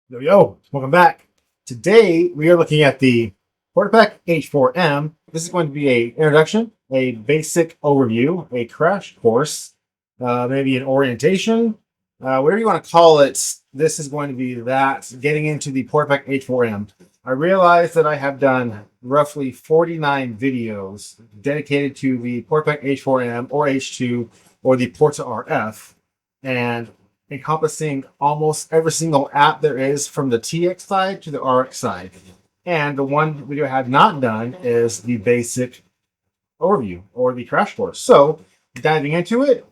Yo, welcome back. Today we are looking at the PortaPack H4M. This is going to be an introduction, a basic overview, a crash course, maybe an orientation, whatever you want to call it. This is going to be that, getting into the PortaPack H4M. I realize that I have done roughly 49 videos dedicated to the PortaPack H4M or H2 or the PortaRF, and encompassing almost every single app there is from the TX side to the RX side. And the one video I have not done is the basic overview or the crash course. So diving into it,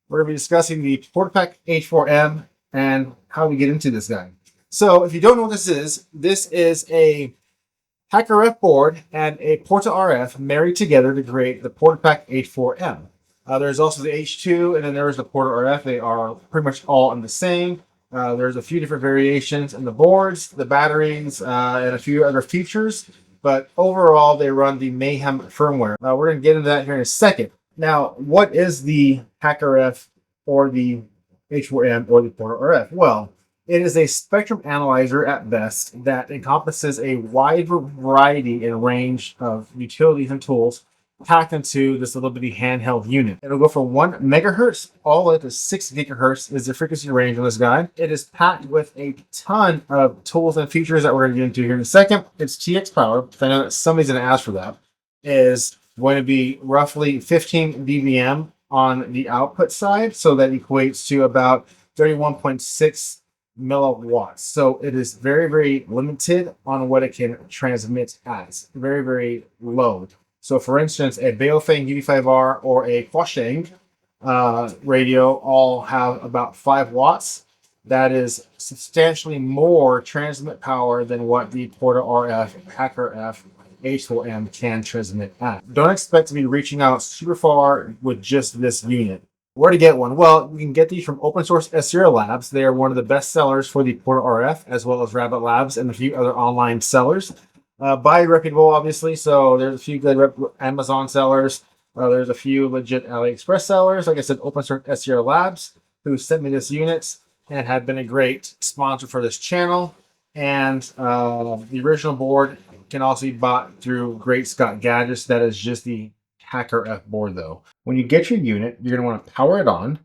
we're going to be discussing the PortaPack H4M and how we get into this guy. So if you don't know what this is a HackRF board and a PortaRF married together to create the PortaPack H4M. There's also the H2, and then there's the PortaRF. They are pretty much all in the same. There's a few different variations in the boards, the batteries, and a few other features. But overall, they run the Mayhem firmware. We're going to get into that here in a second. Now, what is the HackRF or the H4M or the PortaRF? Well, it is a spectrum analyzer at best that encompasses a wide variety and range of utilities and tools packed into this little bitty handheld unit. It'll go from 1 megahertz all the way to 6 gigahertz is the frequency range on this guy. It is packed with a ton of tools and features that we're going to get into here in a second. Its TX power, I know that somebody's going to ask for that, is going to be roughly 15 dBm on the output side. So that equates to about 31.6 milliwatts. So it is very, very limited on what it can transmit as. Very, very low. So for instance, a Baofeng UV5R or a Huasheng radio all have about 5 watts. That is substantially more transmit power than what the PortaRF, HackRF, H4M can transmit at. Don't expect to be reaching out super far with just this unit. Where to get one? Well, you can get these from open source SER Labs. They are one of the best sellers for the PortaRF, as well as Rabbit Labs and a few other online sellers. Buy reputable, obviously. So there's a few good Amazon sellers. There's a few legit AliExpress sellers. Like I said, open source SER Labs, who sent me this unit and have been a great sponsor for this channel. And the original board can also be bought through Great Scott Gadgets. That is just the HackRF board, though. When you get your unit, you're going to want to power it on,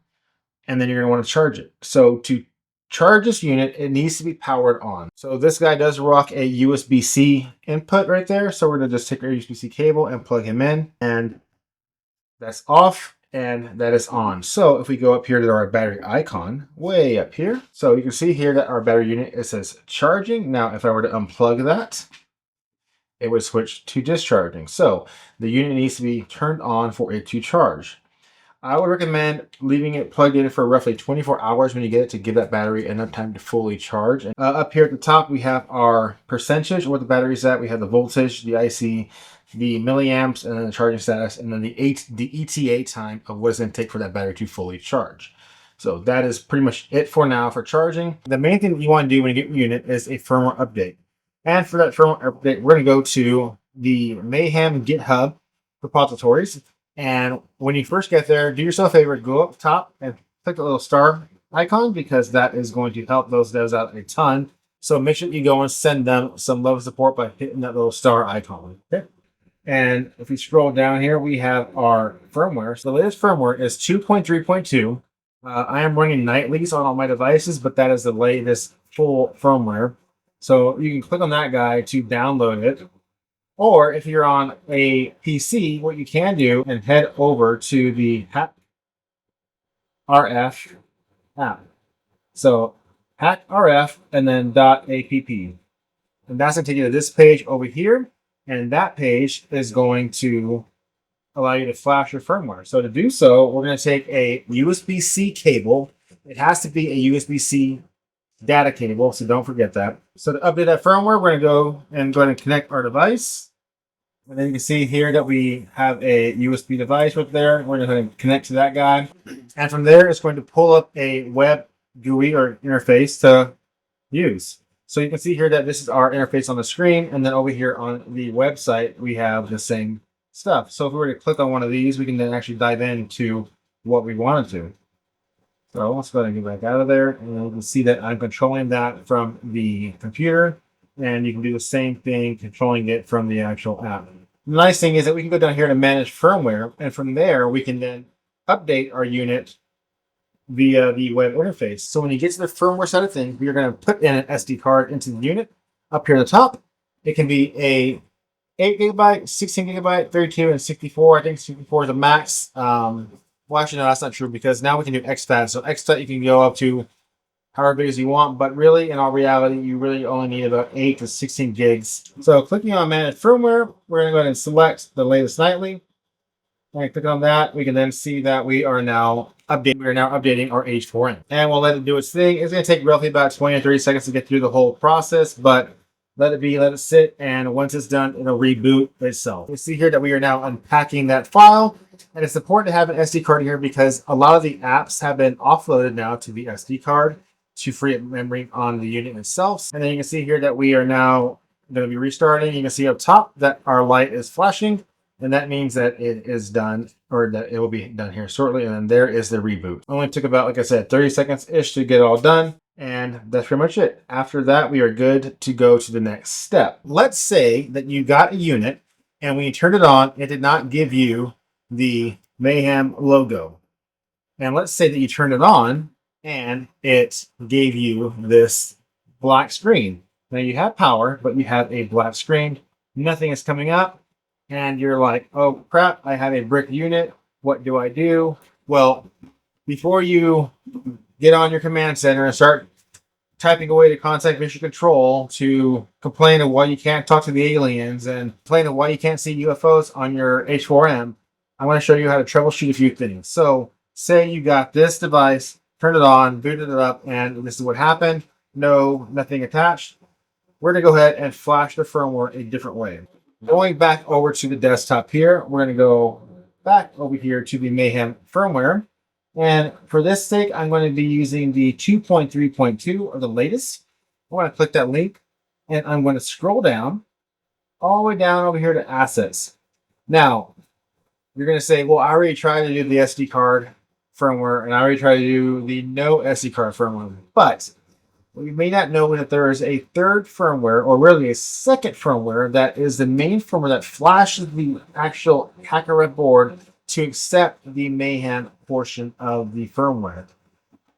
and then you're going to want to charge it. So to charge this unit, it needs to be powered on. So this guy does rock a USB-C input right there. So we're going to just take our USB-C cable and plug him in, and that's off and that is on. So if we go up here to our battery icon, way up here, so you can see here that our battery unit, it says charging. Now, if I were to unplug that, it would switch to discharging. So the unit needs to be turned on for it to charge. I would recommend leaving it plugged in for roughly 24 hours when you get it to give that battery enough time to fully charge. And, up here at the top, we have our percentage where the battery's at. We have the voltage, the IC, the milliamps, and then the charging status, and then the ETA time of what it's going to take for that battery to fully charge. So that is pretty much it for now for charging. The main thing that you want to do when you get your unit is a firmware update. And for that firmware update, we're going to go to the Mayhem GitHub repositories. And when you first get there, do yourself a favor, go up top and click the little star icon, because that is going to help those devs out a ton. So make sure you go and send them some love and support by hitting that little star icon. Okay. And if we scroll down here, we have our firmware. So the latest firmware is 2.3.2. I am running nightlies on all my devices, but that is the latest full firmware. So you can click on that guy to download it. Or if you're on a PC, what you can do and head over to the HackRF app. So HackRF and then .app. And that's going to take you to this page over here. And that page is going to allow you to flash your firmware. So to do so, we're going to take a USB-C cable. It has to be a USB-C data cable, so don't forget that. So to update that firmware, we're going to go ahead and connect our device. And then you can see here that we have a USB device right there. We're going to connect to that guy. And from there, it's going to pull up a web GUI or interface to use. So you can see here that this is our interface on the screen. And then over here on the website, we have the same stuff. So if we were to click on one of these, we can then actually dive into what we wanted to. So let's go ahead and get back out of there. And you can see that I'm controlling that from the computer. And you can do the same thing controlling it from the actual app. The nice thing is that we can go down here to manage firmware. And from there, we can then update our unit via the web interface. So when you get to the firmware side of things, we are going to put in an SD card into the unit. Up here at the top, it can be a 8 gigabyte, 16 gigabyte, 32, and 64. I think 64 is the max. Well, actually, no, that's not true because now we can do exFAT. So exFAT, you can go up to however big as you want, but really, in all reality, you really only need about 8 to 16 gigs. So clicking on Manage Firmware, we're going to go ahead and select the latest nightly. And click on that, we can then see that we are now updating our H4M. And we'll let it do its thing. It's going to take roughly about 20 or 30 seconds to get through the whole process, but let it sit, and once it's done, it'll reboot itself. You see here that we are now unpacking that file, and it's important to have an SD card here because a lot of the apps have been offloaded now to the SD card to free up memory on the unit itself. And then you can see here that we are now going to be restarting. You can see up top that our light is flashing, and that means that it is done, or that it will be done here shortly. And then there is the reboot. Only took about, like I said, 30 seconds-ish to get it all done. And that's pretty much it. After that, we are good to go to the next step. Let's say that you got a unit, and when you turned it on, it did not give you the Mayhem logo. And let's say that you turned it on, and it gave you this black screen. Now you have power, but you have a black screen. Nothing is coming up. And you're like, oh crap, I have a brick unit. What do I do? Well, before you get on your command center and start typing away to contact mission control to complain of why you can't talk to the aliens and complain of why you can't see UFOs on your H4M, I want to show you how to troubleshoot a few things. So say you got this device, turned it on, booted it up, and this is what happened. No, nothing attached. We're going to go ahead and flash the firmware a different way. Going back over to the desktop here, we're going to go back over here to the Mayhem firmware. And for this sake, I'm going to be using the 2.3.2 or the latest. I'm going to click that link, and I'm going to scroll down all the way down over here to Assets. Now, you're going to say, well, I already tried to do the SD card firmware, and I already tried to do the no SD card firmware. But we may not know that there is a third firmware, or really a second firmware, that is the main firmware that flashes the actual HackRF board to accept the Mayhem portion of the firmware.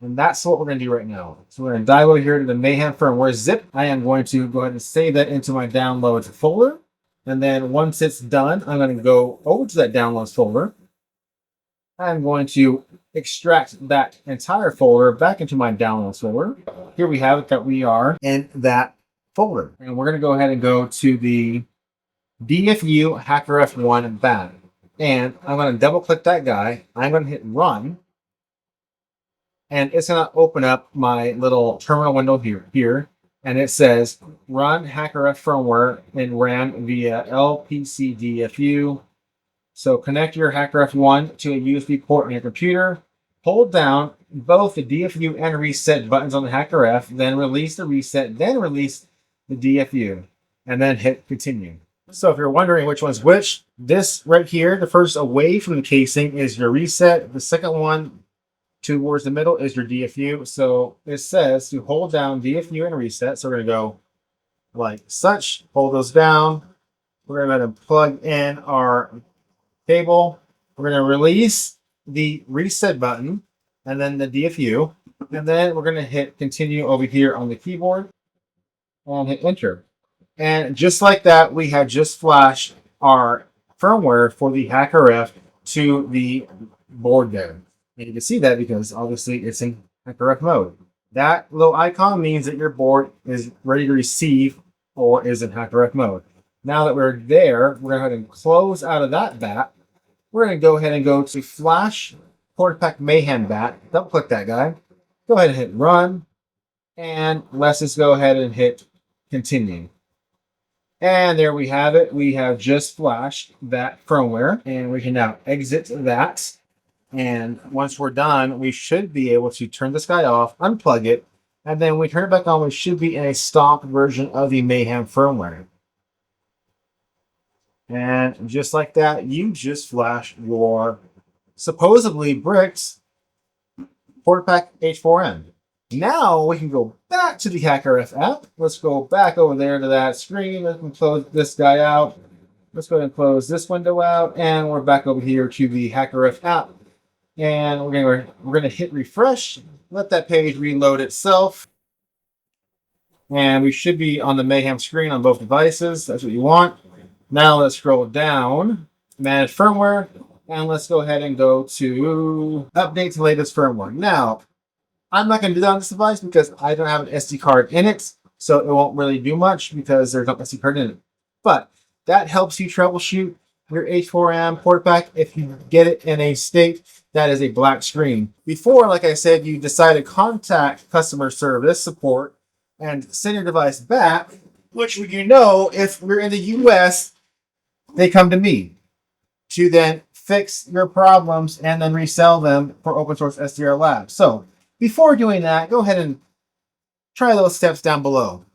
And that's what we're going to do right now. So we're going to dive over here to the Mayhem firmware zip. I am going to go ahead and save that into my downloads folder. And then once it's done, I'm going to go over to that downloads folder. I'm going to extract that entire folder back into my downloads folder. Here we have it that we are in that folder. And we're going to go ahead and go to the DFU HackRF1 bat. And I'm going to double click that guy. I'm going to hit run. And it's going to open up my little terminal window here. And it says run HackRF firmware and ran via LPC DFU. So connect your HackRF1 to a USB port on your computer. Hold down both the DFU and reset buttons on the HackRF. Then release the reset. Then release the DFU. And then hit continue. So if you're wondering which one's which, this right here, the first away from the casing is your reset. The second one towards the middle is your DFU. So it says to hold down DFU and reset. So we're going to go like such, hold those down. We're going to plug in our cable. We're going to release the reset button and then the DFU. And then we're going to hit continue over here on the keyboard and hit enter. And just like that, we have just flashed our firmware for the HackRF to the board there. And you can see that because obviously it's in HackRF mode. That little icon means that your board is ready to receive or is in HackRF mode. Now that we're there, we're going to go ahead and close out of that bat. We're going to go ahead and go to Flash PortaPack Mayhem bat. Double click that guy. Go ahead and hit run. And let's just go ahead and hit continue. And there we have it. We have just flashed that firmware, and we can now exit that. And once we're done, we should be able to turn this guy off, unplug it, and then when we turn it back on, we should be in a stock version of the Mayhem firmware. And just like that, you just flashed your supposedly bricks PortaPack H4M. Now we can go back to the HackRF app. Let's go back over there to that screen. Let's close this guy out. Let's go ahead and close this window out, and we're back over here to the HackRF app. And we're gonna hit refresh. Let that page reload itself, and we should be on the Mayhem screen on both devices. That's what you want. Now let's scroll down, manage firmware, and let's go ahead and go to update to latest firmware. Now, I'm not going to do that on this device because I don't have an SD card in it, so it won't really do much because there's no SD card in it. But that helps you troubleshoot your H4M PortaPack if you get it in a state that is a black screen. Before, like I said, you decide to contact customer service support and send your device back, which you know, if we're in the US, they come to me to then fix your problems and then resell them for open source SDR Labs. So before doing that, go ahead and try those steps down below,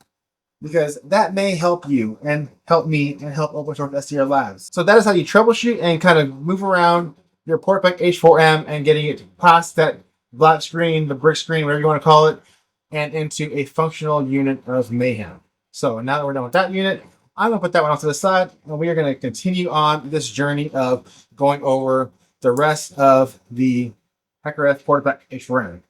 because that may help you and help me and help open source SDR Labs. So that is how you troubleshoot and kind of move around your PortaPack H4M and getting it past that black screen, the brick screen, whatever you want to call it, and into a functional unit of Mayhem. So now that we're done with that unit, I'm going to put that one off to the side, and we are going to continue on this journey of going over the rest of the HackRF PortaPack H4M.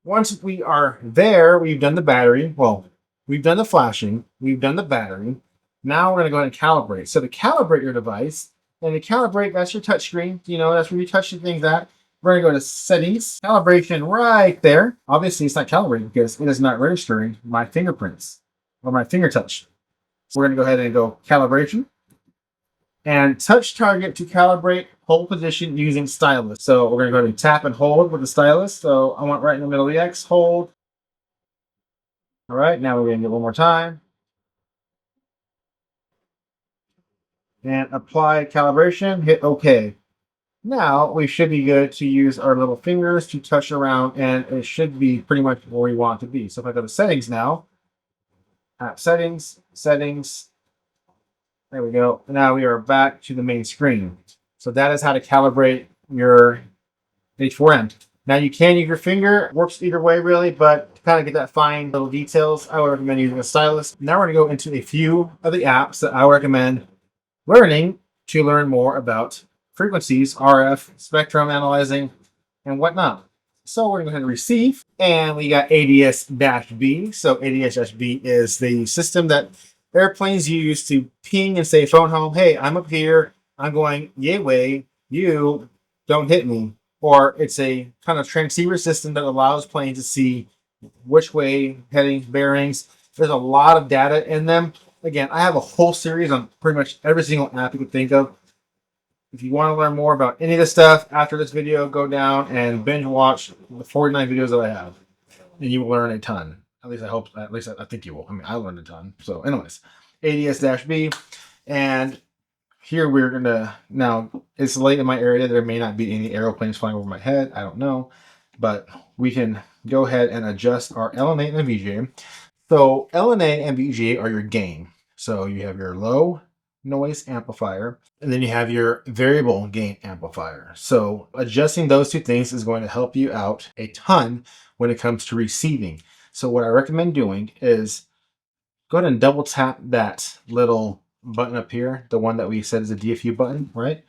Once we are there, we've done the battery. Well, we've done the flashing. We've done the battery. Now we're going to go ahead and calibrate. So to calibrate your device, and to calibrate, that's your touch screen. You know, that's where you touch the things at. We're going to go to settings, calibration right there. Obviously, it's not calibrated because it is not registering my fingerprints or my finger touch. So we're going to go ahead and go calibration and touch target to calibrate hold position using stylus. So we're going to go ahead and tap and hold with the stylus. So I want right in the middle of the X, hold. All right, now we're going to get one more time. And apply calibration, hit OK. Now we should be good to use our little fingers to touch around, and it should be pretty much where we want it to be. So if I go to settings now, app settings, settings, there we go. Now we are back to the main screen. So that is how to calibrate your H4M. Now you can use your finger, works either way really, but to kind of get that fine little details, I would recommend using a stylus. Now we're going to go into a few of the apps that I would recommend learning to learn more about frequencies, RF, spectrum analyzing, and whatnot. So we're going to go ahead and receive, and we got ADS-B. So ADS-B is the system that airplanes use to ping and say, phone home, hey, I'm up here, I'm going yay way, you don't hit me. Or it's a kind of transceiver system that allows planes to see which way, headings, bearings. There's a lot of data in them. Again, I have a whole series on pretty much every single app you could think of. If you want to learn more about any of this stuff after this video, go down and binge watch the 49 videos that I have, and you will learn a ton. At least I hope. At least I think you will. I mean, I learned a ton. So, anyways, ADS-B, and here we're gonna now. It's late in my area. There may not be any aeroplanes flying over my head. I don't know, but we can go ahead and adjust our LNA and VGA. So LNA and VGA are your gain. So you have your low noise amplifier, and then you have your variable gain amplifier. So adjusting those two things is going to help you out a ton when it comes to receiving. So what I recommend doing is go ahead and double tap that little button up here, the one that we said is a DFU button, right?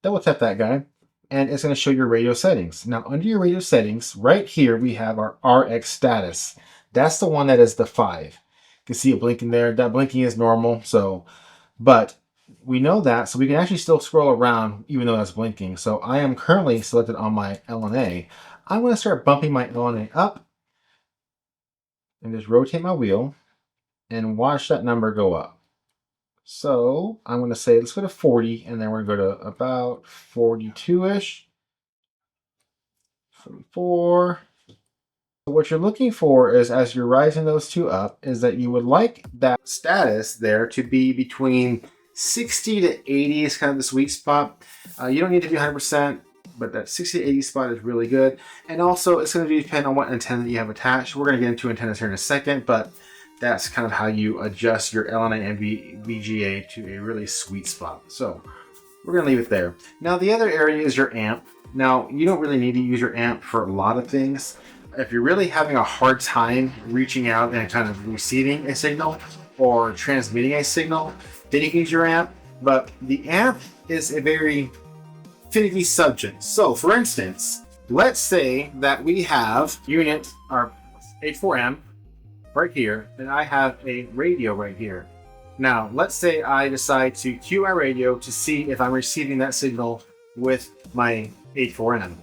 Double tap that guy, and it's going to show your radio settings. Now under your radio settings, right here, we have our RX status. That's the one that is the 5. You can see it blinking there. That blinking is normal, so, but we know that, so we can actually still scroll around even though that's blinking. So I am currently selected on my LNA. I'm going to start bumping my LNA up and just rotate my wheel and watch that number go up. So I'm going to say, let's go to 40, and then we're going to go to about 42-ish, 44. What you're looking for is, as you're rising those two up, is that you would like that status there to be between 60 to 80 is kind of the sweet spot. You don't need to be 100%, but that 60 to 80 spot is really good. And also, it's going to depend on what antenna you have attached. We're going to get into antennas here in a second, but that's kind of how you adjust your LNA and VGA to a really sweet spot. So we're going to leave it there. Now, the other area is your amp. Now, you don't really need to use your amp for a lot of things. If you're really having a hard time reaching out and kind of receiving a signal or transmitting a signal, then you can use your amp. But the amp is a very finicky subject. So, for instance, let's say that we have unit, our H4M, right here, and I have a radio right here. Now, let's say I decide to cue my radio to see if I'm receiving that signal with my H4M.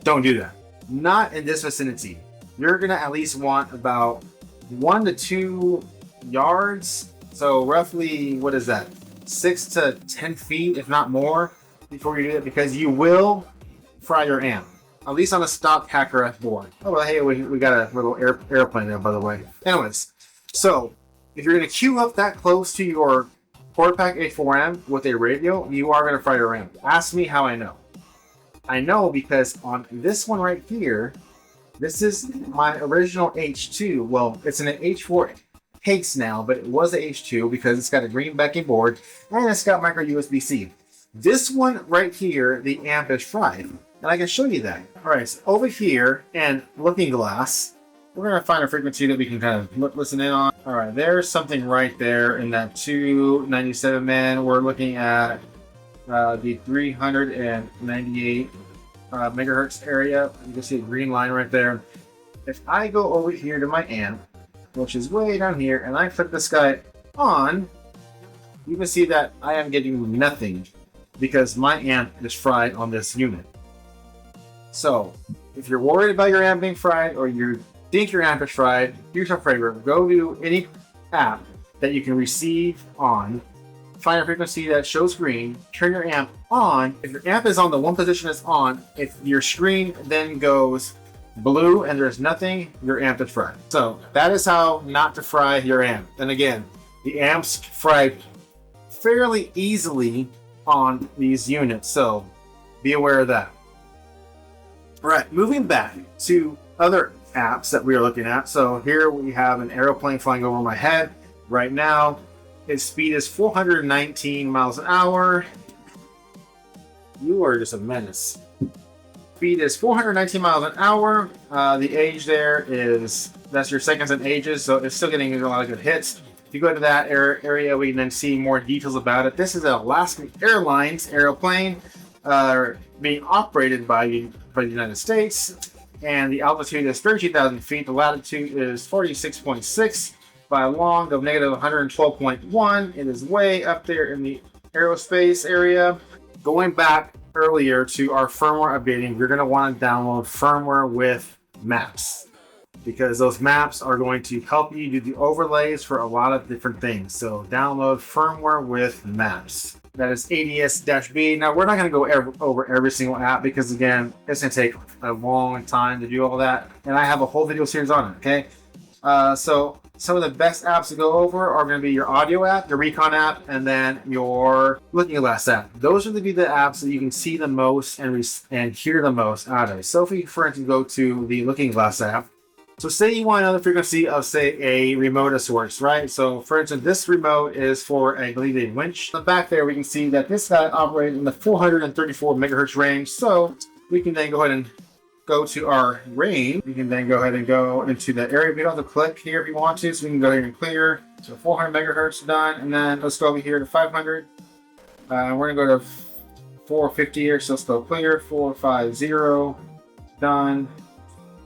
Don't do that. Not in this vicinity. You're gonna at least want about 1 to 2 yards. So roughly, what is that? 6 to 10 feet, if not more, before you do it, because you will fry your amp. At least on a stock HackRF board. Oh, well, hey, we got a little airplane there, by the way. Anyways, so if you're going to queue up that close to your PortaPack H4M with a radio, you are going to fry your amp. Ask me how I know. I know because on this one right here, this is my original H2. Well, it's an H4 Case now, but it was a H2 because it's got a green backing board and it's got micro USB-C. This one right here, the amp is fried. And I can show you that. All right, so over here and looking glass, we're gonna find a frequency that we can kind of listen in on. All right, there's something right there in that 297 man. We're looking at the 398 megahertz area. You can see a green line right there. If I go over here to my amp, which is way down here, and I flip this guy on, you can see that I am getting nothing because my amp is fried on this unit. So, if you're worried about your amp being fried or you think your amp is fried, here's our favor. Go to any app that you can receive on, find a frequency that shows green, turn your amp on. If your amp is on the one position it's on, if your screen then goes blue and there's nothing, your amp is fried. So, that is how not to fry your amp. And again, the amp's fried fairly easily on these units, so be aware of that. All right, moving back to other apps that we are looking at. So here we have an aeroplane flying over my head. Right now, its speed is 419 miles an hour. You are just a menace. Speed is 419 miles an hour. The age there is, that's your seconds and ages, so it's still getting a lot of good hits. If you go to that area, we can then see more details about it. This is an Alaska Airlines airplane being operated by the United States, and the altitude is 32,000 feet. The latitude is 46.6 by a long of negative 112.1. It is way up there in the aerospace area. Going back earlier to our firmware updating, you're going to want to download firmware with maps, because those maps are going to help you do the overlays for a lot of different things. So download firmware with maps. That is ADS-B. Now, we're not going to go over every single app because, again, it's going to take a long time to do all that. And I have a whole video series on it, okay? So some of the best apps to go over are going to be your audio app, your Recon app, and then your Looking Glass app. Those are going to be the apps that you can see the most and hear the most out of. So if we, for instance, go to the Looking Glass app, so say you want another frequency of, say, a remote of sorts, right? So, for instance, this remote is for, I believe, a winch. On the back there, we can see that this guy operates in the 434 megahertz range. So, we can then go ahead and go to our range. We can then go ahead and go into the area. We don't have to click here if you want to. So, we can go ahead and clear. So, 400 megahertz done. And then let's go over here to 500. We're going to go to 450 here. So, let's go clear. 450. Done.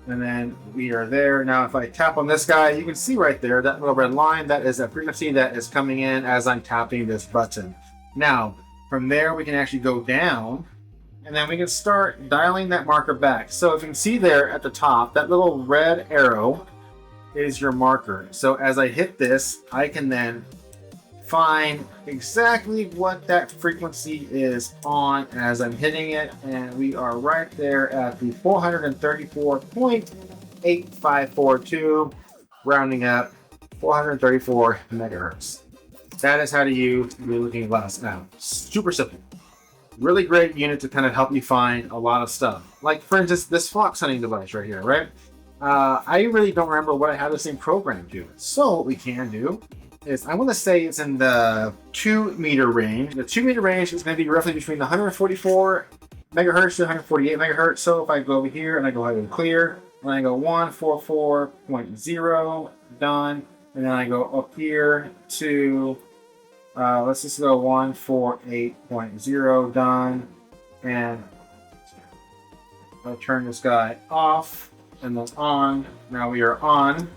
And then we are there. Now, if I tap on this guy, you can see right there, that little red line, that is a frequency that is coming in as I'm tapping this button. Now, from there, we can actually go down, and then we can start dialing that marker back. So if you can see there at the top, that little red arrow is your marker. So as I hit this, I can then find exactly what that frequency is on as I'm hitting it, and we are right there at the 434.8542, rounding up 434 megahertz. That is how to use the Looking Glass now. Super simple. Really great unit to kind of help you find a lot of stuff. Like, for instance, this fox hunting device right here, right? I really don't remember what I have this thing programmed to. So what we can do is, I want to say it's in the 2 meter range. The 2 meter range is going to be roughly between the 144 megahertz to 148 megahertz. So if I go over here and I go ahead and clear, and I go 144.0, done. And then I go up here to, let's just go 148.0, done. And I'll turn this guy off and then on. Now we are on.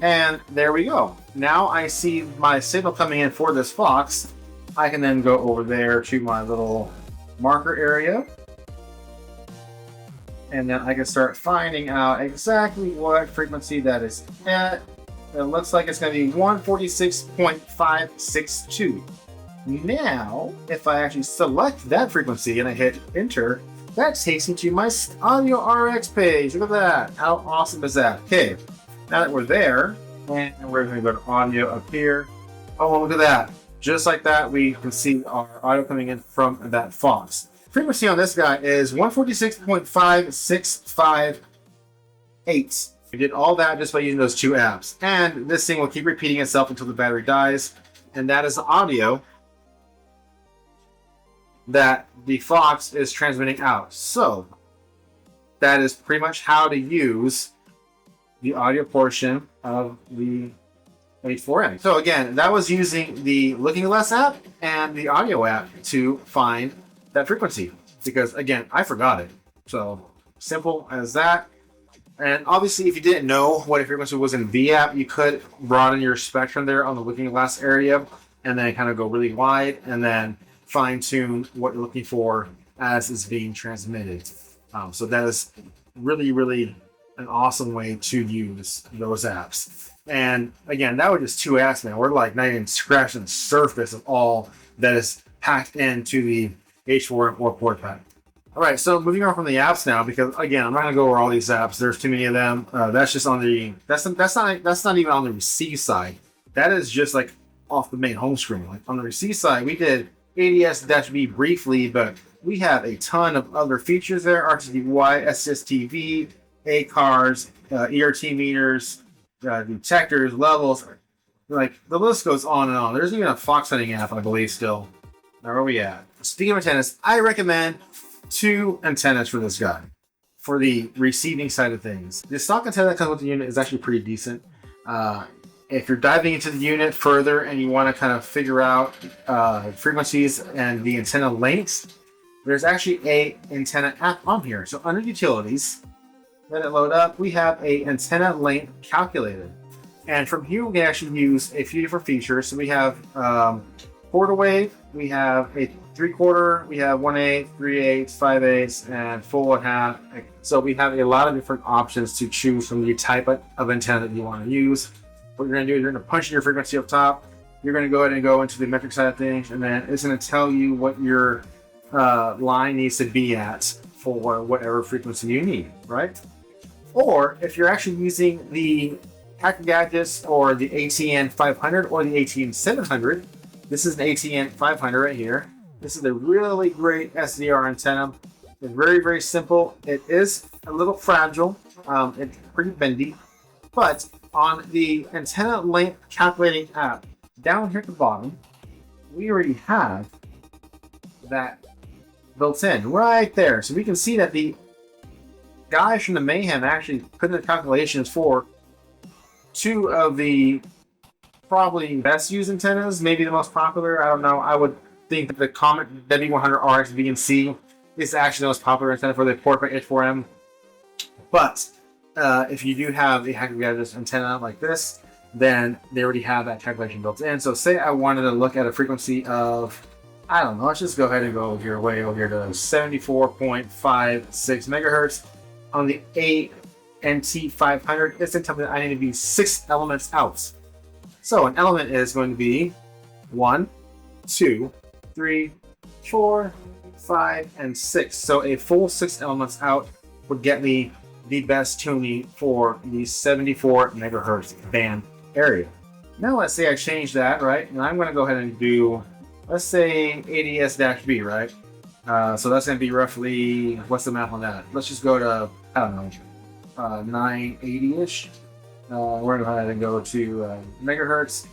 And there we go. Now I see my signal coming in for this Fox. I can then go over there to my little marker area. And then I can start finding out exactly what frequency that is at. It looks like it's going to be 146.562. Now, if I actually select that frequency and I hit enter, that takes me to my Audio RX page. Look at that. How awesome is that? Okay, now that we're there, and we're going to go to audio up here. Oh, look at that. Just like that, we can see our audio coming in from that Fox. Frequency on this guy is 146.5658. We did all that just by using those two apps. And this thing will keep repeating itself until the battery dies. And that is the audio that the Fox is transmitting out. So that is pretty much how to use the audio portion of the H4M. So again, that was using the Looking Glass app and the audio app to find that frequency, because again, I forgot it. So simple as that. And obviously, if you didn't know what a frequency was in the app, you could broaden your spectrum there on the Looking Glass area and then kind of go really wide and then fine tune what you're looking for as it's being transmitted. So that is really, really an awesome way to use those apps. And again, that was just two apps, man. We're like not even scratching the surface of all that is packed into the H4M or PortaPack. All right, so moving on from the apps now, because again, I'm not gonna go over all these apps. There's too many of them. That's just on the that's not even on the receive side. That is just like off the main home screen. Like on the receive side, we did ADS-B briefly, but we have a ton of other features there: RTDY, SSTV, ACARs, ERT meters, detectors, levels. Like the list goes on and on. There's even a fox hunting app, I believe, still. Now, where are we at? Speaking of antennas, I recommend 2 antennas for this guy for the receiving side of things. The stock antenna that comes with the unit is actually pretty decent. If you're diving into the unit further and you want to kind of figure out frequencies and the antenna lengths, there's actually a antenna app on here. So under utilities, let it load up, we have a antenna length calculator. And from here, we can actually use a few different features. So we have quarter wave, we have a 3/4, we have 1/8, 3/8, 5/8, and full and half. So we have a lot of different options to choose from the type of antenna that you want to use. What you're going to do is you're going to punch in your frequency up top. You're going to go ahead and go into the metric side of things, and then it's going to tell you what your line needs to be at for whatever frequency you need, right? Or if you're actually using the Hacker Gadgets or the ATN 500 or the ATN 700, this is an ATN 500 right here. This is a really great SDR antenna. It's very, very simple. It is a little fragile. It's pretty bendy. But on the antenna length calculating app, down here at the bottom, we already have that built in right there. So we can see that the guys from the Mayhem actually put in the calculations for 2 of the probably best used antennas, maybe the most popular. I don't know. I would think that the Comet W100RX VNC is actually the most popular antenna for the PortaPack H4M. But if you do have a Hacker Gadgets antenna like this, then they already have that calculation built in. So say I wanted to look at a frequency of, I don't know, let's just go ahead and go here, way over here to 74.56 megahertz. On the ANT500, it's going to tell me that I need to be 6 elements out. So an element is going to be 1, 2, 3, 4, 5, and 6. So a full 6 elements out would get me the best tuning for the 74 megahertz band area. Now let's say I change that, right? And I'm going to go ahead and do, let's say ADS-B, right? So that's going to be roughly, what's the math on that? Let's just go to, I don't know, 980-ish. We're going to go ahead and go to megahertz.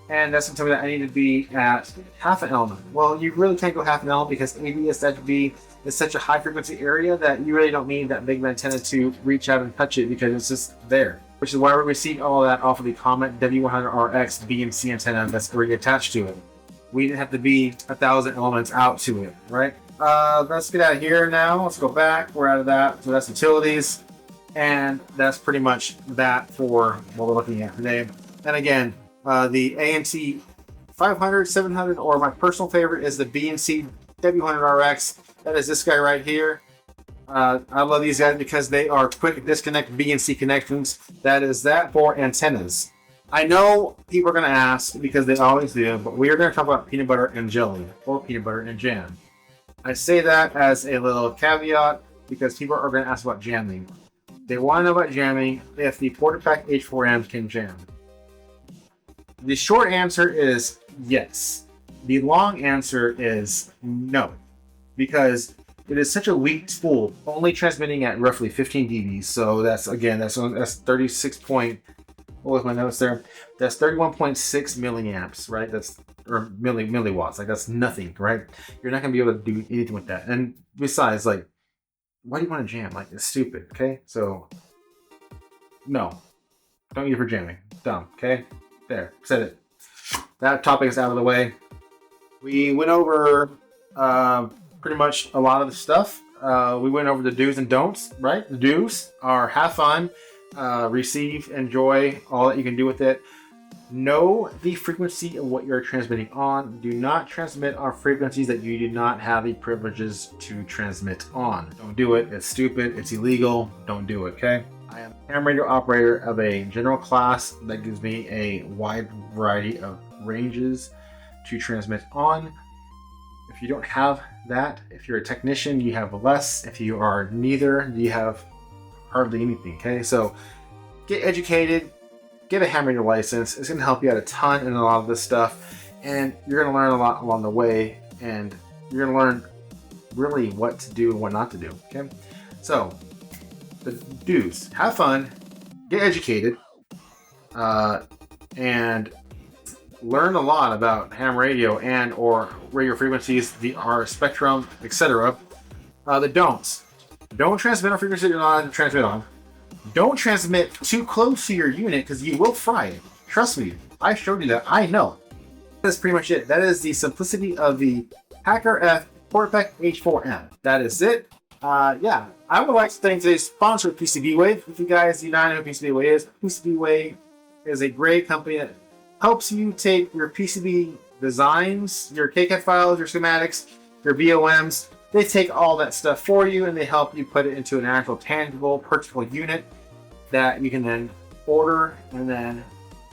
and that's going to tell me that I need to be at half an element. Well, you really can't go half an element because ADS-B is such a high frequency area that you really don't need that big antenna to reach out and touch it because it's just there. Which is why we're receiving all of that off of the Comet W100RX BMC antenna that's already attached to it. We didn't have to be 1,000 elements out to it, right? Let's get out of here now. Let's go back. We're out of that. So that's utilities. And that's pretty much that for what we're looking at today. And again, the ANC 500, 700, or my personal favorite is the BNC W100RX. That is this guy right here. I love these guys because they are quick disconnect BNC connections. That is that for antennas. I know people are going to ask, because they always do, but we are going to talk about peanut butter and jelly, or peanut butter and jam. I say that as a little caveat because people are going to ask about jamming. They want to know about jamming if the PortaPack H4M can jam. The short answer is yes. The long answer is no, because it is such a weak spool, only transmitting at roughly 15 dB. So that's 36 point. What was my notes there? That's 31.6 milliamps, right? That's or milliwatts. Like that's nothing, right? You're not gonna be able to do anything with that. And besides, like, why do you want to jam? Like, it's stupid. Okay, so no, don't use it for jamming. Dumb. Okay, there, said it. That topic is out of the way. We went over pretty much a lot of the stuff. We went over the do's and don'ts, right? The do's are have fun, receive, enjoy, all that you can do with it. Know the frequency of what you're transmitting on. Do not transmit on frequencies that you do not have the privileges to transmit on. Don't do it. It's stupid. It's illegal. Don't do it, okay? I am a ham radio operator of a general class that gives me a wide variety of ranges to transmit on. If you don't have that, if you're a technician, you have less. If you are neither, you have hardly anything, okay? So get educated, get a ham radio license. It's going to help you out a ton in a lot of this stuff, and you're going to learn a lot along the way, and you're going to learn really what to do and what not to do, okay? So the do's: have fun, get educated, and learn a lot about ham radio and or radio frequencies, the R spectrum, etc. The don'ts: don't transmit on frequencies you're not allowed to transmit on. Don't transmit too close to your unit because you will fry it. Trust me, I showed you that. I know. That's pretty much it. That is the simplicity of the HackRF PortaPack H4M. That is it. Yeah, I would like to thank today's sponsor, PCBWay. If you guys do not know who PCBWay is a great company that helps you take your PCB designs, your KCAD files, your schematics, your BOMs. They take all that stuff for you and they help you put it into an actual tangible, purchasable unit that you can then order and then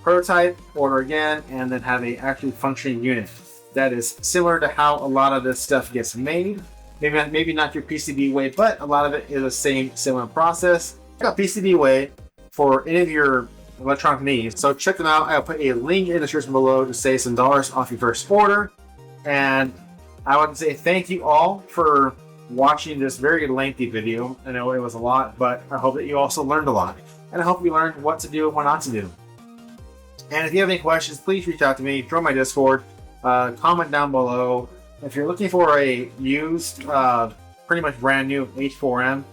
prototype, order again, and then have a actually functioning unit. That is similar to how a lot of this stuff gets made. Maybe not your PCBWay, but a lot of it is the same similar process. Check out PCBWay for any of your electronic needs. So check them out. I'll put a link in the description below to save some dollars off your first order. And I want to say thank you all for watching this very lengthy video. I know it was a lot, but I hope that you also learned a lot. And I hope you learned what to do and what not to do. And if you have any questions, please reach out to me, join my Discord, comment down below. If you're looking for a used, pretty much brand new H4M,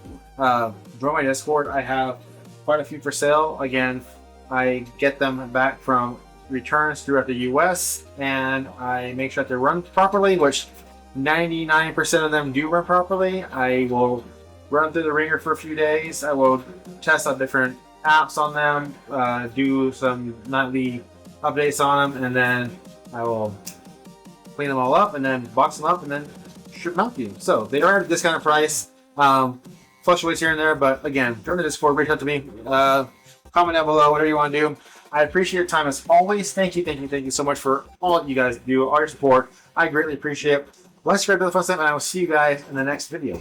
join my Discord. I have quite a few for sale. Again, I get them back from returns throughout the US, and I make sure that they're run properly, which 99% of them do run properly. I will run through the ringer for a few days. I will test out different apps on them, do some nightly updates on them, and then I will clean them all up and then box them up and then ship them out to you. So they are at a discounted price. Fluctuates here and there, but again, join the Discord, reach out to me, comment down below, whatever you want to do. I appreciate your time as always. Thank you so much for all you guys do, all your support. I greatly appreciate it. Let's subscribe to the fun stuff, and I will see you guys in the next video.